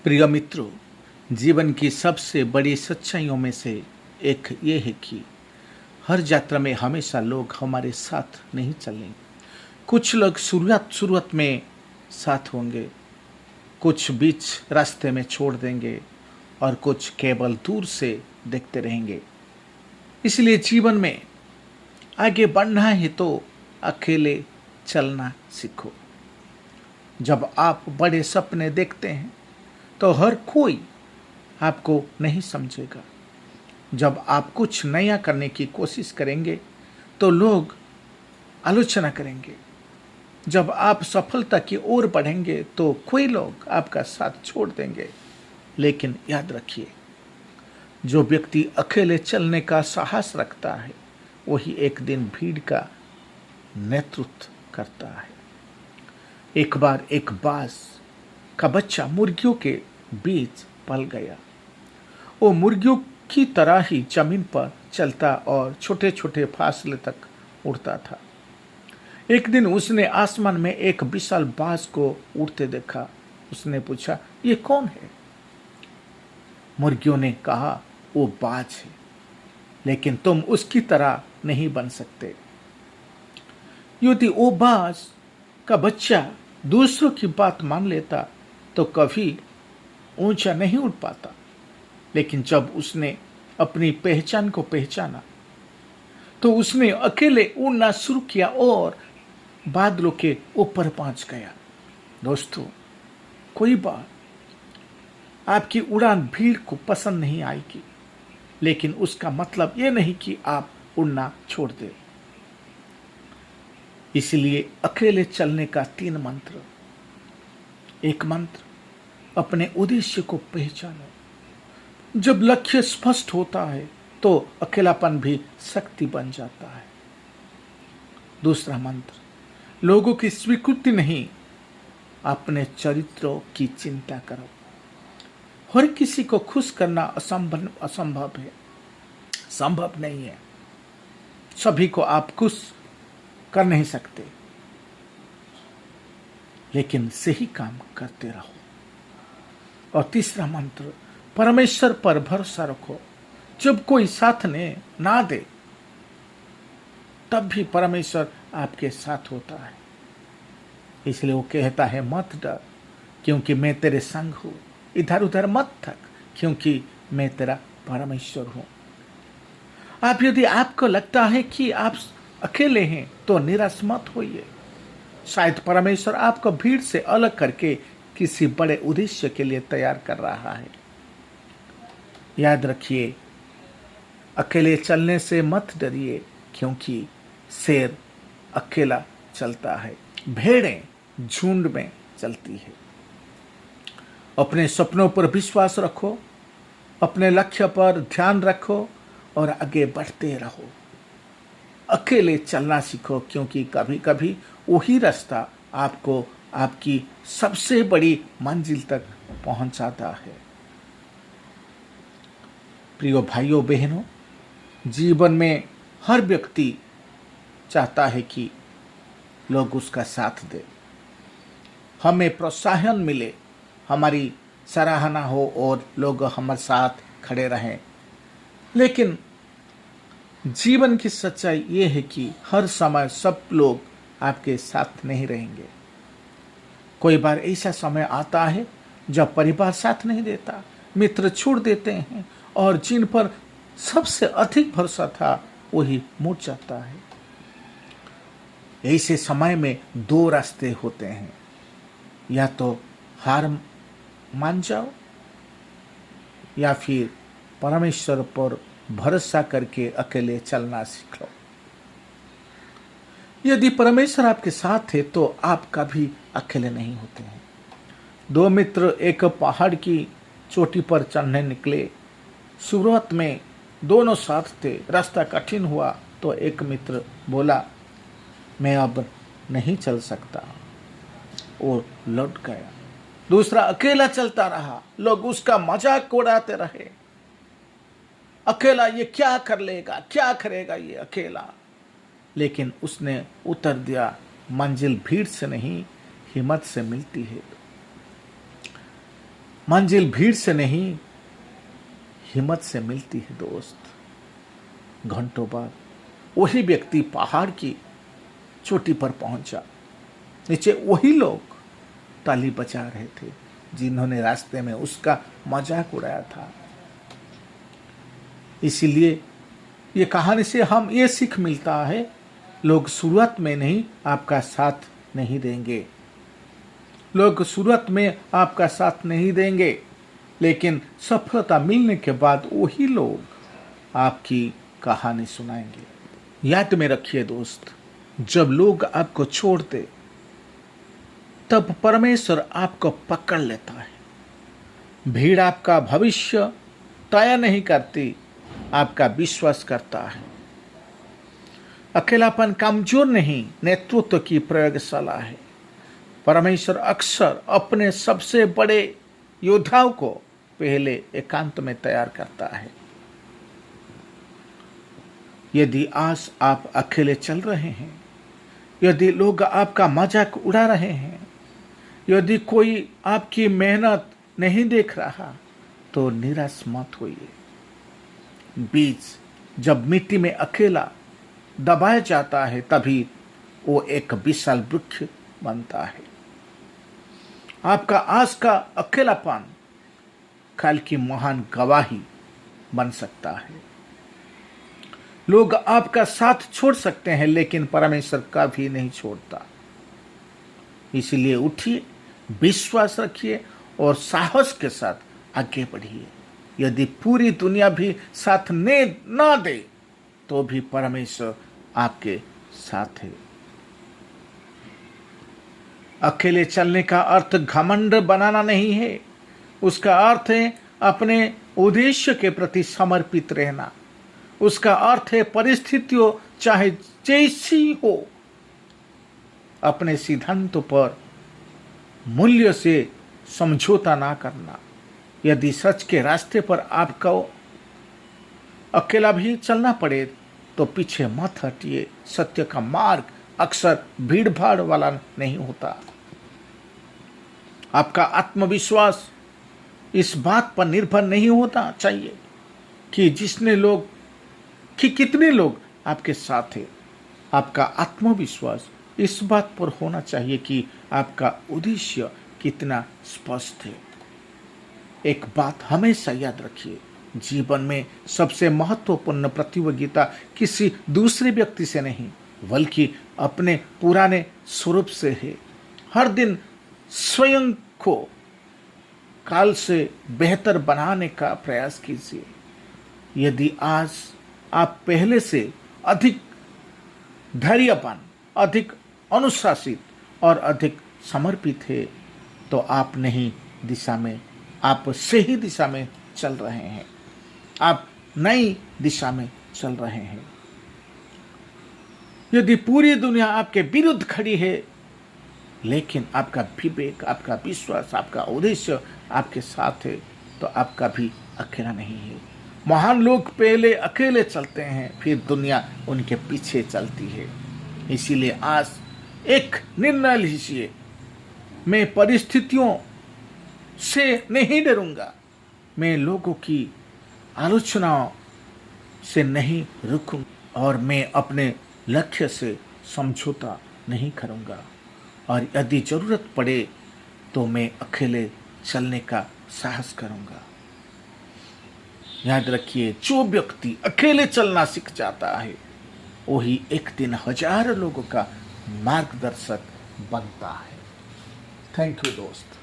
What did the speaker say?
प्रिय मित्रों, जीवन की सबसे बड़ी सच्चाइयों में से एक ये है कि हर यात्रा में हमेशा लोग हमारे साथ नहीं चलेंगे। कुछ लोग शुरुआत में साथ होंगे, कुछ बीच रास्ते में छोड़ देंगे और कुछ केवल दूर से देखते रहेंगे। इसलिए जीवन में आगे बढ़ना है तो अकेले चलना सीखो। जब आप बड़े सपने देखते हैं तो हर कोई आपको नहीं समझेगा। जब आप कुछ नया करने की कोशिश करेंगे तो लोग आलोचना करेंगे। जब आप सफलता की ओर बढ़ेंगे तो कोई लोग आपका साथ छोड़ देंगे। लेकिन याद रखिए, जो व्यक्ति अकेले चलने का साहस रखता है वही एक दिन भीड़ का नेतृत्व करता है। एक बार एक बाज का बच्चा मुर्गियों के बीच पल गया। वो मुर्गियों की तरह ही जमीन पर चलता और छोटे छोटे फासले तक उड़ता था। एक दिन उसने आसमान में एक विशाल बाज को उड़ते देखा। उसने पूछा, ये कौन है? मुर्गियों ने कहा, वो बाज है, लेकिन तुम उसकी तरह नहीं बन सकते। यदि वो बाज का बच्चा दूसरों की बात मान लेता तो कभी ऊंचा नहीं उड़ पाता। लेकिन जब उसने अपनी पहचान को पहचाना तो उसने अकेले उड़ना शुरू किया और बादलों के ऊपर पहुंच गया। दोस्तों, कोई बार आपकी उड़ान भीड़ को पसंद नहीं आएगी, लेकिन उसका मतलब यह नहीं कि आप उड़ना छोड़ दें। इसलिए अकेले चलने का 3 मंत्र। एक मंत्र, अपने उद्देश्य को पहचानो। जब लक्ष्य स्पष्ट होता है तो अकेलापन भी शक्ति बन जाता है। दूसरा मंत्र, लोगों की स्वीकृति नहीं, अपने चरित्रों की चिंता करो। हर किसी को खुश करना असंभव है, संभव नहीं है। सभी को आप खुश कर नहीं सकते, लेकिन सही काम करते रहो। और तीसरा मंत्र, परमेश्वर पर भरोसा रखो। जब कोई साथ ना दे तब भी परमेश्वर आपके साथ होता है। इसलिए वो कहता है, मत डर क्योंकि मैं तेरे संग हूं। इधर उधर मत थक क्योंकि मैं तेरा परमेश्वर हूं। यदि आपको लगता है कि आप अकेले हैं तो निराश मत होइए। शायद परमेश्वर आपको भीड़ से अलग करके किसी बड़े उद्देश्य के लिए तैयार कर रहा है। याद रखिए, अकेले चलने से मत डरिए क्योंकि शेर अकेला चलता है, भेड़ें झुंड में चलती है। अपने सपनों पर विश्वास रखो, अपने लक्ष्य पर ध्यान रखो और आगे बढ़ते रहो। अकेले चलना सीखो क्योंकि कभी कभी वही रास्ता आपको आपकी सबसे बड़ी मंजिल तक पहुंचाता है। प्रिय भाइयों बहनों, जीवन में हर व्यक्ति चाहता है कि लोग उसका साथ दें, हमें प्रोत्साहन मिले, हमारी सराहना हो और लोग हमारे साथ खड़े रहें। लेकिन जीवन की सच्चाई ये है कि हर समय सब लोग आपके साथ नहीं रहेंगे। कोई बार ऐसा समय आता है जब परिवार साथ नहीं देता, मित्र छोड़ देते हैं और जिन पर सबसे अधिक भरोसा था वही मुड़ जाता है। ऐसे समय में 2 रास्ते होते हैं, या तो हार मान जाओ या फिर परमेश्वर पर भरोसा करके अकेले चलना सीख लो। यदि परमेश्वर आपके साथ है तो आप कभी अकेले नहीं होते हैं। 2 मित्र एक पहाड़ की चोटी पर चढ़ने निकले। शुरुआत में दोनों साथ थे। रास्ता कठिन हुआ तो एक मित्र बोला, मैं अब नहीं चल सकता, और लौट गया। दूसरा अकेला चलता रहा। लोग उसका मजाक उड़ाते रहे, अकेला ये क्या कर लेगा, क्या करेगा ये अकेला। लेकिन उसने उत्तर दिया, मंजिल भीड़ से नहीं हिम्मत से मिलती है। मंजिल भीड़ से नहीं, हिम्मत से मिलती है दोस्त। घंटों बाद वही व्यक्ति पहाड़ की चोटी पर पहुंचा। नीचे वही लोग ताली बजा रहे थे जिन्होंने रास्ते में उसका मजाक उड़ाया था। इसीलिए ये कहानी से हम ये सीख मिलता है, लोग शुरुआत में नहीं आपका साथ नहीं देंगे। लोग शुरुआत में आपका साथ नहीं देंगे, लेकिन सफलता मिलने के बाद वही लोग आपकी कहानी सुनाएंगे। याद में रखिए दोस्त, जब लोग आपको छोड़ते तब परमेश्वर आपको पकड़ लेता है। भीड़ आपका भविष्य तय नहीं करती, आपका विश्वास करता है। अकेलापन कमजोर नहीं, नेतृत्व की प्रयोगशाला है। परमेश्वर अक्सर अपने सबसे बड़े योद्धाओं को पहले एकांत में तैयार करता है। यदि आज आप अकेले चल रहे हैं, यदि लोग आपका मजाक उड़ा रहे हैं, यदि कोई आपकी मेहनत नहीं देख रहा, तो निराश मत होइए। बीज जब मिट्टी में अकेला दबाया जाता है, तभी वो एक विशाल वृक्ष बनता है। आपका आज का अकेलापन कल की महान गवाही बन सकता है। लोग आपका साथ छोड़ सकते हैं, लेकिन परमेश्वर कभी नहीं छोड़ता। इसलिए उठिए, विश्वास रखिए और साहस के साथ आगे बढ़िए। यदि पूरी दुनिया भी साथ ना दे, तो भी परमेश्वर आपके साथ है। अकेले चलने का अर्थ घमंड बनाना नहीं है, उसका अर्थ है अपने उद्देश्य के प्रति समर्पित रहना। उसका अर्थ है परिस्थितियों चाहे जैसी हो, अपने सिद्धांतों पर मूल्य से समझौता ना करना। यदि सच के रास्ते पर आपको अकेला भी चलना पड़े, तो पीछे मत हटिए। सत्य का मार्ग अक्सर भीड़ भाड़ वाला नहीं होता। आपका आत्मविश्वास इस बात पर निर्भर नहीं होता चाहिए कि कितने लोग आपके साथ हैं। आपका आत्मविश्वास इस बात पर होना चाहिए कि आपका उद्देश्य कितना स्पष्ट है। एक बात हमेशा याद रखिए, जीवन में सबसे महत्वपूर्ण प्रतियोगिता किसी दूसरे व्यक्ति से नहीं, बल्कि अपने पुराने स्वरूप से है। हर दिन स्वयं को काल से बेहतर बनाने का प्रयास कीजिए। यदि आज आप पहले से अधिक धैर्यवान, अधिक अनुशासित और अधिक समर्पित है, तो आप सही दिशा में चल रहे हैं। आप नई दिशा में चल रहे हैं। यदि पूरी दुनिया आपके विरुद्ध खड़ी है, लेकिन आपका विवेक, आपका विश्वास, आपका उद्देश्य आपके साथ है, तो आप कभी अकेला नहीं है। महान लोग पहले अकेले चलते हैं, फिर दुनिया उनके पीछे चलती है। इसीलिए आज एक निर्णय लीजिए, मैं परिस्थितियों से नहीं डरूंगा, मैं लोगों की आलोचनाओं से नहीं रुकूंगा, और मैं अपने लक्ष्य से समझौता नहीं करूंगा। और यदि जरूरत पड़े तो मैं अकेले चलने का साहस करूंगा। याद रखिए, जो व्यक्ति अकेले चलना सीख जाता है, वही एक दिन हजारों लोगों का मार्गदर्शक बनता है। थैंक यू दोस्त।